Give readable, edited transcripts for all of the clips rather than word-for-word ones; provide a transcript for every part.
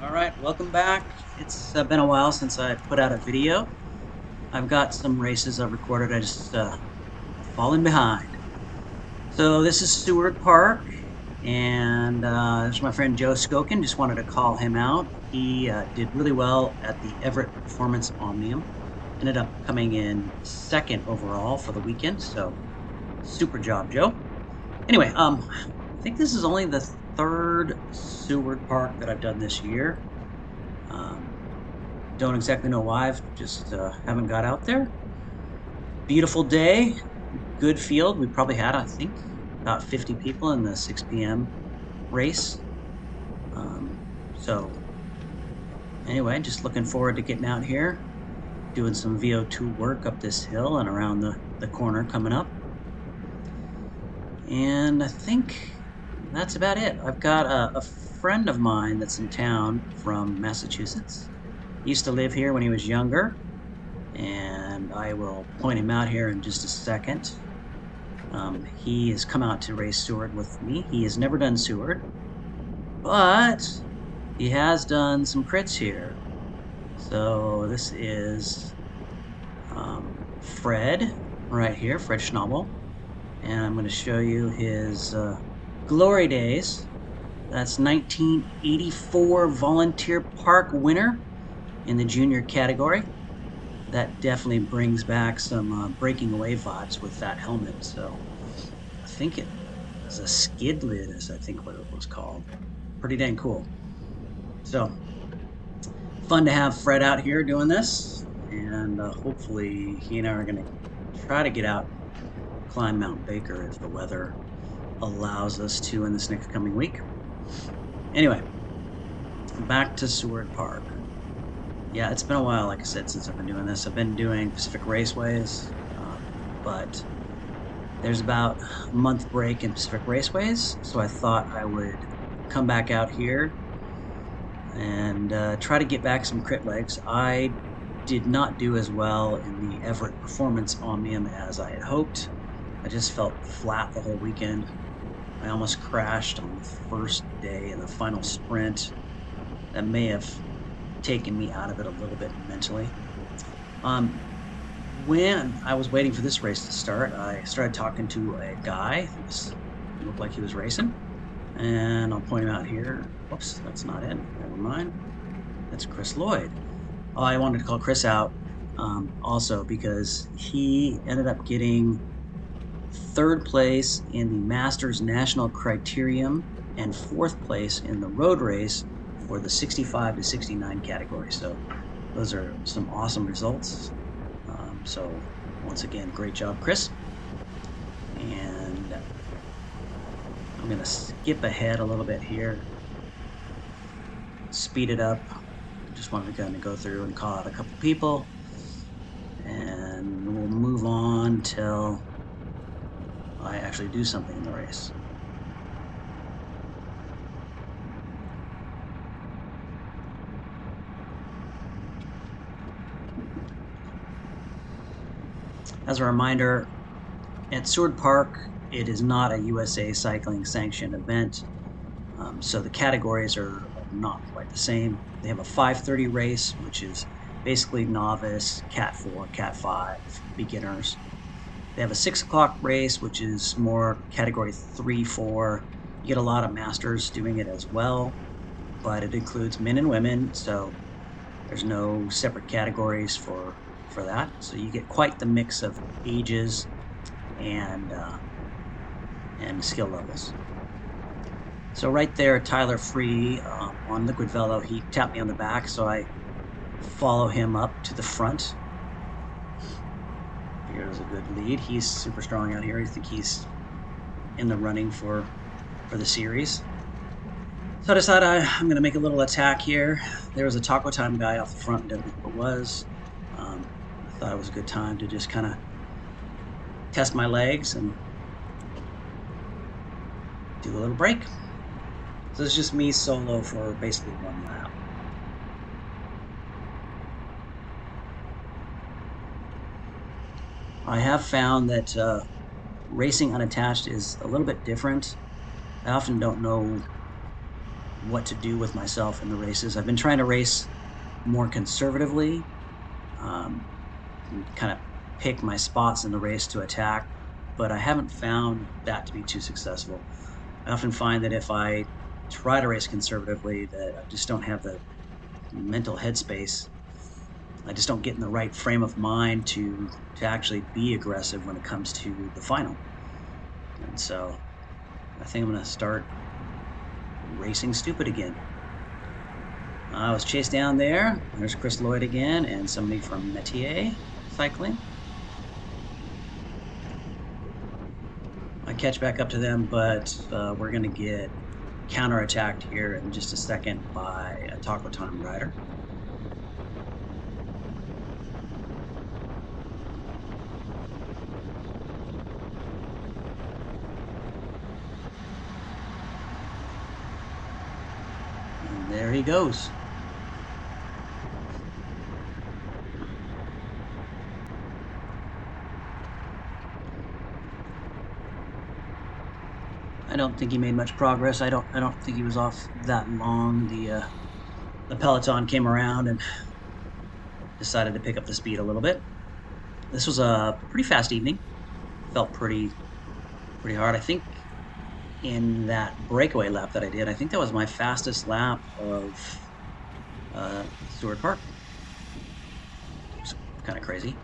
All right, welcome back. It's been a while since I put out a video. I've got some races I've recorded. I just fallen behind. So this is Seward Park, and there's my friend Joe Skokin. Just wanted to call him out. He did really well at the Everett Performance Omnium. Ended up coming in second overall for the weekend. So super job, Joe. Anyway, I think this is only the third Seward Park that I've done this year. Um, Don't exactly know why. I've just haven't got out there. Beautiful day, good field. We probably had, I think, about 50 people in the 6 p.m. race. Um, so anyway, just looking forward to getting out here, doing some VO2 work up this hill and around the corner coming up. And I think that's about it. I've got a friend of mine that's in town from Massachusetts. He used to live here when he was younger, and I will point him out here in just a second. He has come out to race Seward with me. He has never done Seward, but he has done some crits here. So this is Fred right here, Fred Schnabel, and I'm going to show you his glory days. That's 1984 Volunteer Park winner in the junior category. That definitely brings back some breaking away vibes with that helmet. So I think it was a skid lid, is I think what it was called. Pretty dang cool. So fun to have Fred out here doing this, and hopefully he and I are going to try to get out and climb Mount Baker if the weather allows us to in this next coming week. Anyway, back to Seward Park. Yeah, it's been a while, like I said, since I've been doing this. I've been doing Pacific Raceways, but there's about a month break in Pacific Raceways, so I thought I would come back out here and try to get back some crit legs. I did not do as well in the Everett Performance Omnium as I had hoped. I just felt flat the whole weekend. I almost crashed on the first day in the final sprint. That may have taken me out of it a little bit mentally. When I was waiting for this race to start, I started talking to a guy who looked like he was racing, and I'll point him out here. Whoops, that's not it. Never mind. That's Chris Lloyd. Oh, I wanted to call Chris out also because he ended up getting third place in the Masters National Criterium and fourth place in the road race for the 65 to 69 category. So those are some awesome results. So once again, great job, Chris. And I'm going to skip ahead a little bit here, speed it up. Just wanted to kind of go through and call out a couple people, and we'll move on till I actually do something in the race. As a reminder, at Seward Park, it is not a USA Cycling sanctioned event, so the categories are not quite the same. They have a 5:30 race, which is basically novice, Cat 4, Cat 5, beginners. They have a 6 o'clock race, which is more category 3, 4. You get a lot of masters doing it as well, but it includes men and women, so there's no separate categories for that. So you get quite the mix of ages and skill levels. So right there, Tyler Free on Liquid Velo, he tapped me on the back, so I follow him up to the front. Here's a good lead. He's super strong out here. I think he's in the running for the series. So I decided I'm going to make a little attack here. There was a Taco Time guy off the front, didn't know who it was. I thought it was a good time to just kind of test my legs and do a little break. So it's just me solo for basically one lap. I have found that racing unattached is a little bit different. I often don't know what to do with myself in the races. I've been trying to race more conservatively, and kind of pick my spots in the race to attack, but I haven't found that to be too successful. I often find that if I try to race conservatively, that I just don't have the mental headspace. I just don't get in the right frame of mind to actually be aggressive when it comes to the final. And so I think I'm going to start racing stupid again. I was chased down there. There's Chris Lloyd again and somebody from Metier Cycling. I catch back up to them, but we're going to get counterattacked here in just a second by a Taco Time rider. And there he goes. I don't think he made much progress. I don't think he was off that long. The peloton came around and decided to pick up the speed a little bit. This was a pretty fast evening. Felt pretty hard. I think in that breakaway lap that I did, I think that was my fastest lap of Seward Park. It's kind of crazy.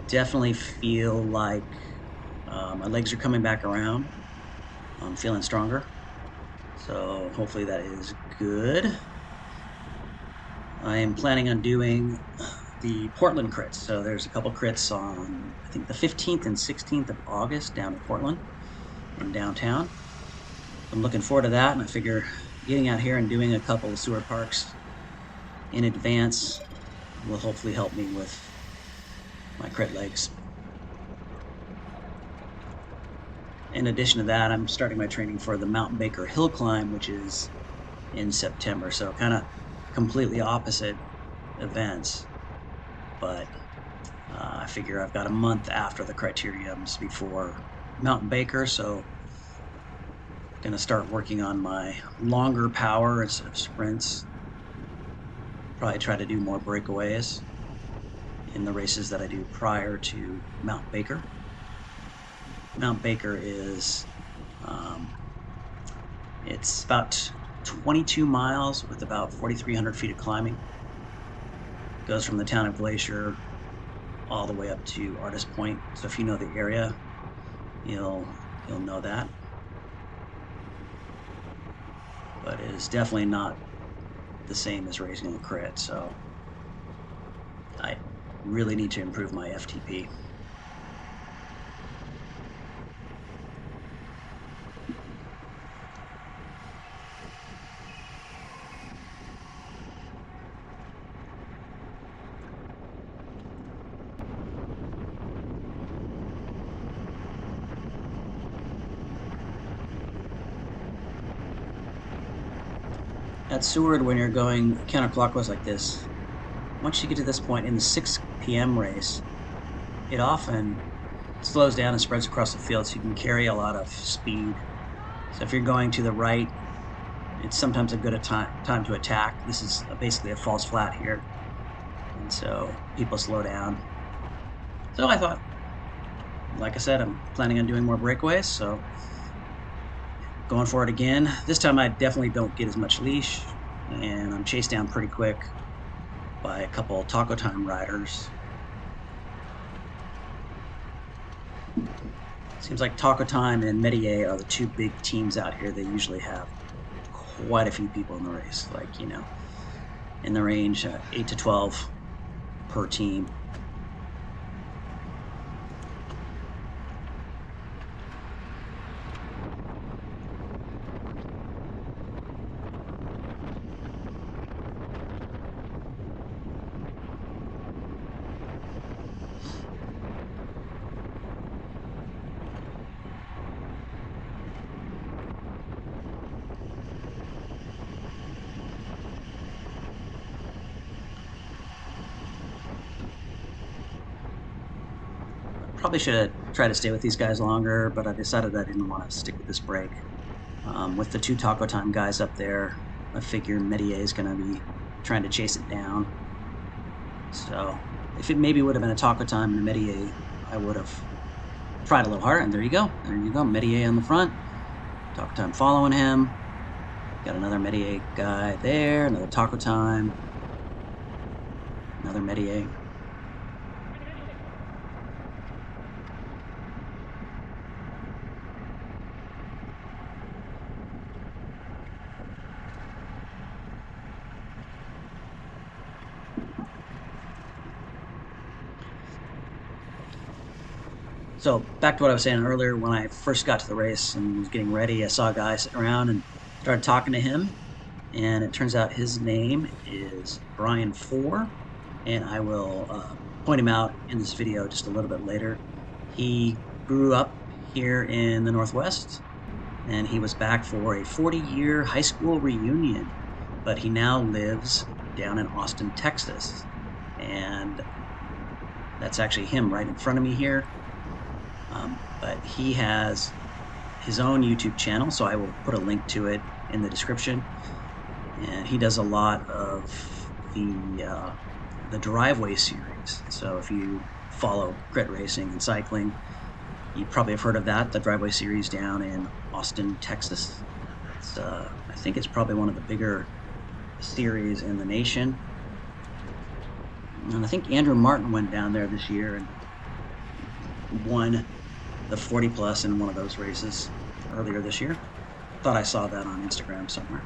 Definitely feel like my legs are coming back around. I'm feeling stronger. So hopefully that is good. I am planning on doing the Portland crits. So there's a couple crits on, I think, the 15th and 16th of August down in Portland in downtown. I'm looking forward to that, and I figure getting out here and doing a couple of Seward Parks in advance will hopefully help me with my crit legs. In addition to that, I'm starting my training for the Mount Baker Hill Climb, which is in September. So kind of completely opposite events. But I figure I've got a month after the criteriums before Mountain Baker, so I'm going to start working on my longer power instead of sprints. Probably try to do more breakaways in the races that I do prior to Mount Baker. Mount Baker is, it's about 22 miles with about 4,300 feet of climbing. Goes from the town of Glacier all the way up to Artist Point. So if you know the area, you'll know that. But it is definitely not the same as racing a crit, so I really need to improve my FTP. At Seward, when you're going counterclockwise like this, once you get to this point in the 6 p.m. race, it often slows down and spreads across the field, so you can carry a lot of speed. So if you're going to the right, it's sometimes a good time to attack. This is basically a false flat here, and so people slow down. So I thought, like I said, I'm planning on doing more breakaways, so going for it again. This time I definitely don't get as much leash, and I'm chased down pretty quick by a couple Taco Time riders. Seems like Taco Time and Metier are the two big teams out here. They usually have quite a few people in the race, like, you know, in the range 8 to 12 per team. Probably should have try to stay with these guys longer, but I decided I didn't want to stick with this break. With the 2 Taco Time guys up there, I figure Medier is going to be trying to chase it down. So if it maybe would have been a Taco Time and a Medier, I would have tried a little harder. And there you go. There you go. Medier on the front. Taco Time following him. Got another Medier guy there. Another Taco Time. Another Medier. So back to what I was saying earlier, when I first got to the race and was getting ready, I saw a guy sitting around and started talking to him. And it turns out his name is Brian 4, and I will point him out in this video just a little bit later. He grew up here in the Northwest, and he was back for a 40-year high school reunion, but he now lives down in Austin, Texas. And that's actually him right in front of me here. But he has his own YouTube channel, so I will put a link to it in the description. And he does a lot of the driveway series. So if you follow crit racing and cycling, you probably have heard of that, the driveway series down in Austin, Texas. It's, I think it's probably one of the bigger series in the nation. And I think Andrew Martin went down there this year and won the 40 plus in one of those races earlier this year. Thought I saw that on Instagram somewhere.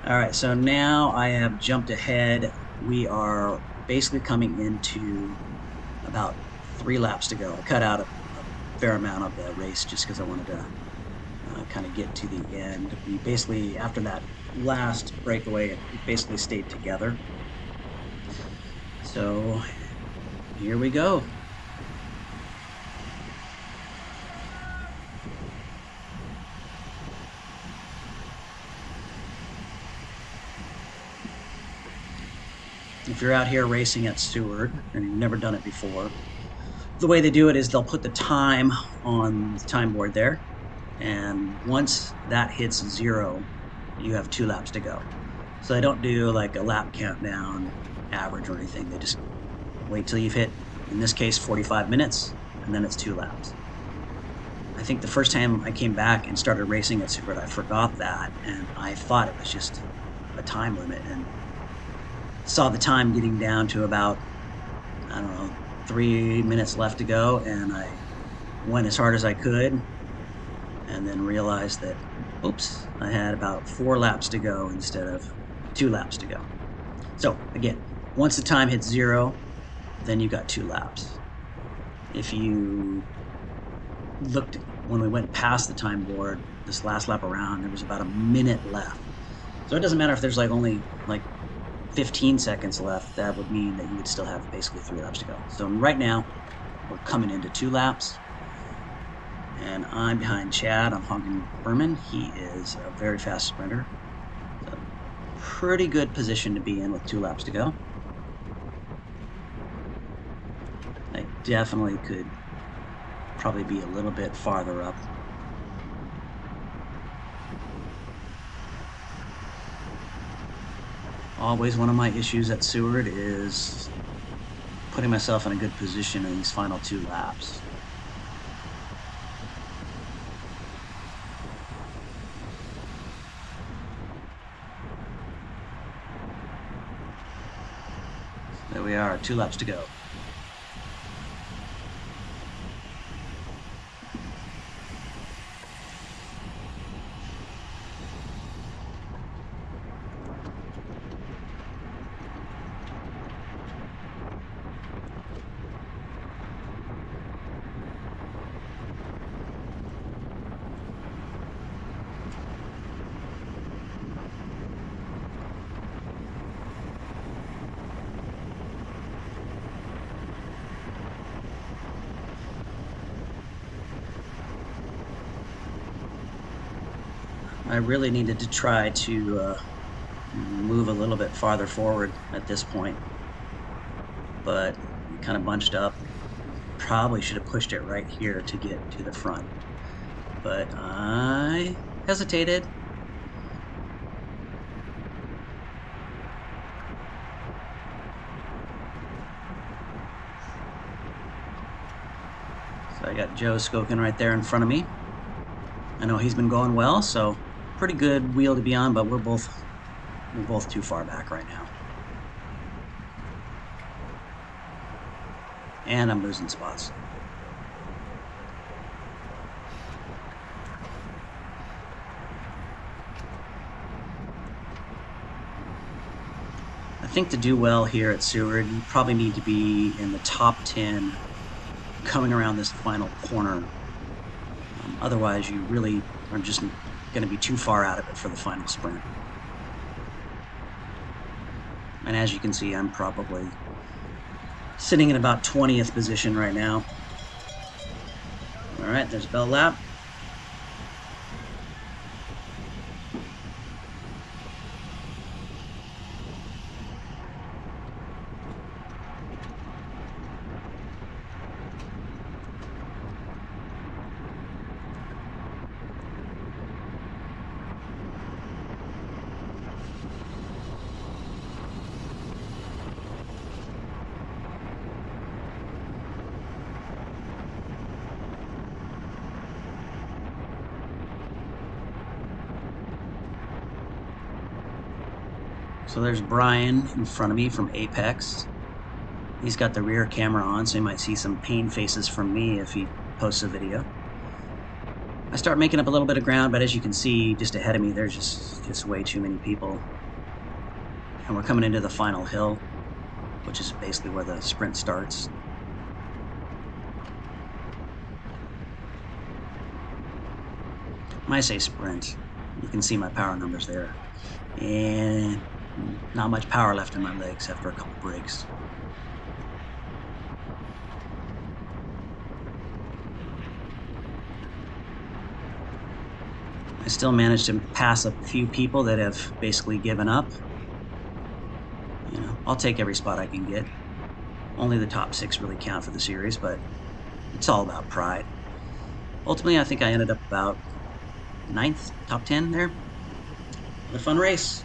All right, so now I have jumped ahead. We are basically coming into about 3 laps to go. I cut out a fair amount of the race just because I wanted to kind of get to the end. We basically, after that last breakaway, it basically stayed together. So here we go. If you're out here racing at Seward and you've never done it before, the way they do it is they'll put the time on the time board there, and once that hits 0, you have 2 laps to go. So they don't do like a lap countdown average or anything. They just wait till you've hit, in this case, 45 minutes, and then it's 2 laps. I think the first time I came back and started racing at Seward, I forgot that, and I thought it was just a time limit, and saw the time getting down to about, I don't know, 3 minutes left to go, and I went as hard as I could, and then realized that, oops, I had about 4 laps to go instead of 2 laps to go. So again, once the time hits 0, then you got 2 laps. If you looked, when we went past the time board, this last lap around, there was about a minute left. So it doesn't matter if there's like only like 15 seconds left, that would mean that you would still have basically 3 laps to go. So right now, we're coming into 2 laps, and I'm behind Chad. I'm hogging Berman. He is a very fast sprinter. So pretty good position to be in with 2 laps to go. I definitely could probably be a little bit farther up. Always one of my issues at Seward is putting myself in a good position in these final 2 laps. There we are, 2 laps to go. I really needed to try to move a little bit farther forward at this point, but kind of bunched up. Probably should have pushed it right here to get to the front, but I hesitated. So I got Joe Skokin right there in front of me. I know he's been going well, so pretty good wheel to be on, but we're both too far back right now. And I'm losing spots. I think to do well here at Seward, you probably need to be in the top 10 coming around this final corner. Otherwise, you really are just going to be too far out of it for the final sprint. And as you can see, I'm probably sitting in about 20th position right now. All right, there's bell lap. So there's Brian in front of me from Apex. He's got the rear camera on, so you might see some pain faces from me if he posts a video. I start making up a little bit of ground, but as you can see, just ahead of me, there's just way too many people. And we're coming into the final hill, which is basically where the sprint starts. When I say sprint, you can see my power numbers there. And not much power left in my legs after a couple breaks. I still managed to pass a few people that have basically given up. You know, I'll take every spot I can get. Only the top 6 really count for the series, but it's all about pride. Ultimately, I think I ended up about 9th, top 10 there. What a fun race.